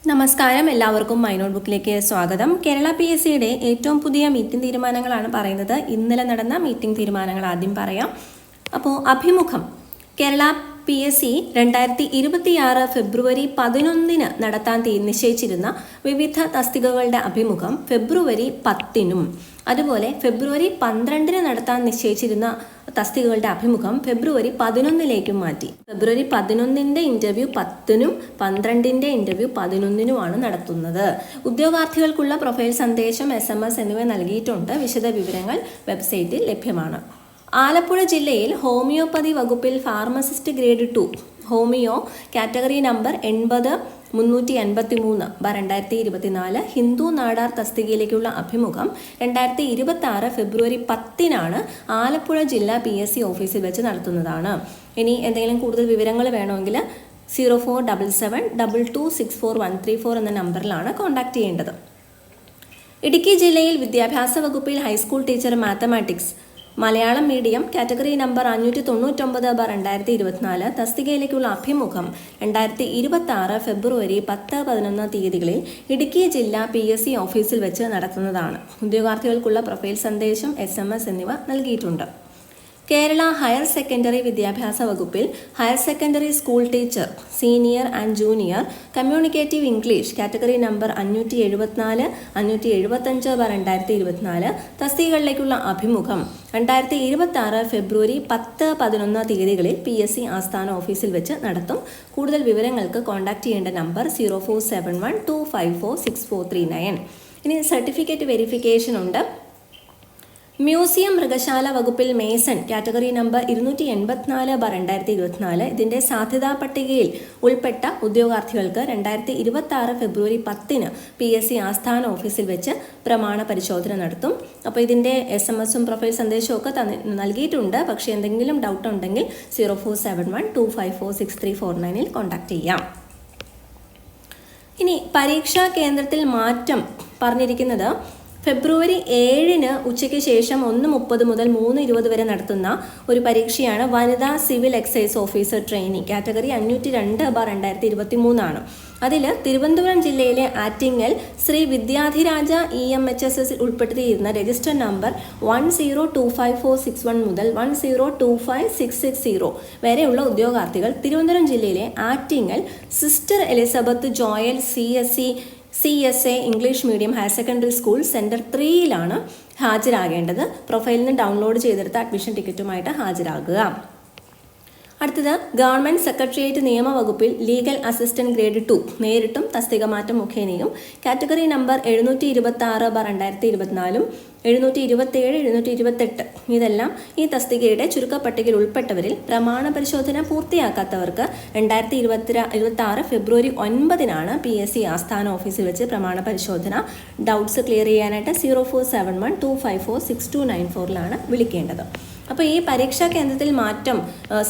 നമസ്കാരം, എല്ലാവർക്കും my not ബുക്കിലേക്ക് സ്വാഗതം. കേരള PSCയുടെ ഏറ്റവും പുതിയ മീറ്റിംഗ് തീരുമാനങ്ങളാണ് പറയുന്നത്. ഇന്നലെ നടന്ന മീറ്റിംഗ് തീരുമാനങ്ങൾ ആദ്യം പറയാം. അപ്പോൾ അഭിമുഖം കേരള PSC 2026 ഫെബ്രുവരി 11 നടത്താൻ നിശ്ചയിച്ചിരുന്ന വിവിധ തസ്തികകളുടെ അഭിമുഖം ഫെബ്രുവരി 10 അതുപോലെ ഫെബ്രുവരി 12 നടത്താൻ നിശ്ചയിച്ചിരുന്ന തസ്തികകളുടെ അഭിമുഖം ഫെബ്രുവരി 11 മാറ്റി. ഫെബ്രുവരി 11 ഇന്റർവ്യൂ 10 12 ഇന്റർവ്യൂ 11 നടത്തുന്നത്. ഉദ്യോഗാർത്ഥികൾക്കുള്ള പ്രൊഫൈൽ സന്ദേശം, SMS എന്നിവ നൽകിയിട്ടുണ്ട്. വിശദ വിവരങ്ങൾ വെബ്സൈറ്റിൽ ലഭ്യമാണ്. ആലപ്പുഴ ജില്ലയിൽ ഹോമിയോപ്പതി വകുപ്പിൽ pharmacist grade 2 homeo category number 80-383/2024 Hindu Nadar തസ്തികയിലേക്കുള്ള അഭിമുഖം 2026 ഫെബ്രുവരി 10 ആലപ്പുഴ ജില്ലാ PSC ഓഫീസിൽ വെച്ച് നടത്തുന്നതാണ്. ഇനി എന്തെങ്കിലും കൂടുതൽ വിവരങ്ങൾ വേണമെങ്കിൽ 04772264 എന്ന നമ്പറിലാണ് കോൺടാക്ട് ചെയ്യേണ്ടത്. ഇടുക്കി ജില്ലയിൽ വിദ്യാഭ്യാസ വകുപ്പിൽ high school teacher mathematics Malayalam medium category number 599/2024 തസ്തികയിലേക്കുള്ള അഭിമുഖം 2026 ഫെബ്രുവരി 10-11 തീയതികളിൽ ഇടുക്കി ജില്ലാ PSC ഓഫീസിൽ വെച്ച് നടത്തുന്നതാണ്. ഉദ്യോഗാർത്ഥികൾക്കുള്ള പ്രൊഫൈൽ സന്ദേശം, SMS എന്നിവ നൽകിയിട്ടുണ്ട്. കേരള ഹയർ സെക്കൻഡറി വിദ്യാഭ്യാസ വകുപ്പിൽ higher secondary school teacher senior and junior communicative English category number 574-575/2024 തസ്തികകളിലേക്കുള്ള അഭിമുഖം 2026 ഫെബ്രുവരി 10-11 തീയതികളിൽ PSC ആസ്ഥാന ഓഫീസിൽ വെച്ച് നടത്തും. കൂടുതൽ വിവരങ്ങൾക്ക് കോൺടാക്ട് ചെയ്യേണ്ട നമ്പർ 0471254639. ഇനി സർട്ടിഫിക്കറ്റ് വെരിഫിക്കേഷൻ ഉണ്ട്. മ്യൂസിയം മൃഗശാല വകുപ്പിൽ മേസൺ കാറ്റഗറി നമ്പർ 284/2024 ഇതിൻ്റെ സാധ്യതാ പട്ടികയിൽ ഉൾപ്പെട്ട ഉദ്യോഗാർത്ഥികൾക്ക് 2026 ഫെബ്രുവരി 10 PSC ആസ്ഥാന ഓഫീസിൽ വെച്ച് പ്രമാണ പരിശോധന നടത്തും. അപ്പോൾ ഇതിൻ്റെ SMS പ്രൊഫൈൽ സന്ദേശവും ഒക്കെ നൽകിയിട്ടുണ്ട്. പക്ഷേ എന്തെങ്കിലും ഡൗട്ട് ഉണ്ടെങ്കിൽ 0471254639 കോൺടാക്ട് ചെയ്യാം. ഇനി പരീക്ഷാ കേന്ദ്രത്തിൽ മാറ്റം പറഞ്ഞിരിക്കുന്നത് ഫെബ്രുവരി 7 ഉച്ചയ്ക്ക് ശേഷം 1:30 മുതൽ 3:20 വരെ നടത്തുന്ന ഒരു പരീക്ഷയാണ് വനിതാ civil excise officer training category 502/2023 അതിൽ തിരുവനന്തപുരം ജില്ലയിലെ ആറ്റിങ്ങൽ ശ്രീ വിദ്യാധിരാജ EMHSS ഉൾപ്പെടുത്തിയിരുന്ന രജിസ്റ്റർ നമ്പർ 1025461 മുതൽ 1025660 വരെയുള്ള ഉദ്യോഗാർത്ഥികൾ തിരുവനന്തപുരം ജില്ലയിലെ Attingal sister Elizabeth Joel CSA English medium higher secondary school centre 3 ഹാജരാകേണ്ടത്. പ്രൊഫൈലിൽ നിന്ന് ഡൗൺലോഡ് ചെയ്തെടുത്ത അഡ്മിഷൻ ടിക്കറ്റുമായിട്ട് ഹാജരാകുക. അടുത്തത് ഗവൺമെൻറ് സെക്രട്ടേറിയറ്റ് നിയമവകുപ്പിൽ ലീഗൽ അസിസ്റ്റന്റ് ഗ്രേഡ് 2 നേരിട്ടും തസ്തിക മാറ്റം മുഖേനയും കാറ്റഗറി നമ്പർ 726/2024 727 728 ഇതെല്ലാം ഈ തസ്തികയുടെ ചുരുക്കപ്പട്ടികയിൽ ഉൾപ്പെട്ടവരിൽ പ്രമാണ പരിശോധന പൂർത്തിയാക്കാത്തവർക്ക് 2026 ഫെബ്രുവരി 9 PSC ആസ്ഥാന ഓഫീസിൽ വെച്ച് പ്രമാണ പരിശോധന. ഡൗട്ട്സ് ക്ലിയർ ചെയ്യാനായിട്ട് 0471254629 വിളിക്കേണ്ടത്. അപ്പോൾ ഈ പരീക്ഷാ കേന്ദ്രത്തിൽ മാറ്റം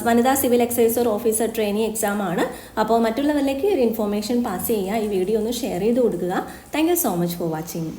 വനിതാ സിവിൽ എക്സൈസർ ഓഫീസർ ട്രെയിനിങ് എക്സാം ആണ്. അപ്പോൾ മറ്റുള്ളവരിലേക്ക് ഒരു ഇൻഫോർമേഷൻ പാസ് ചെയ്യുക. ഈ വീഡിയോ ഒന്ന് ഷെയർ ചെയ്ത് കൊടുക്കുക. Thank you so much for watching.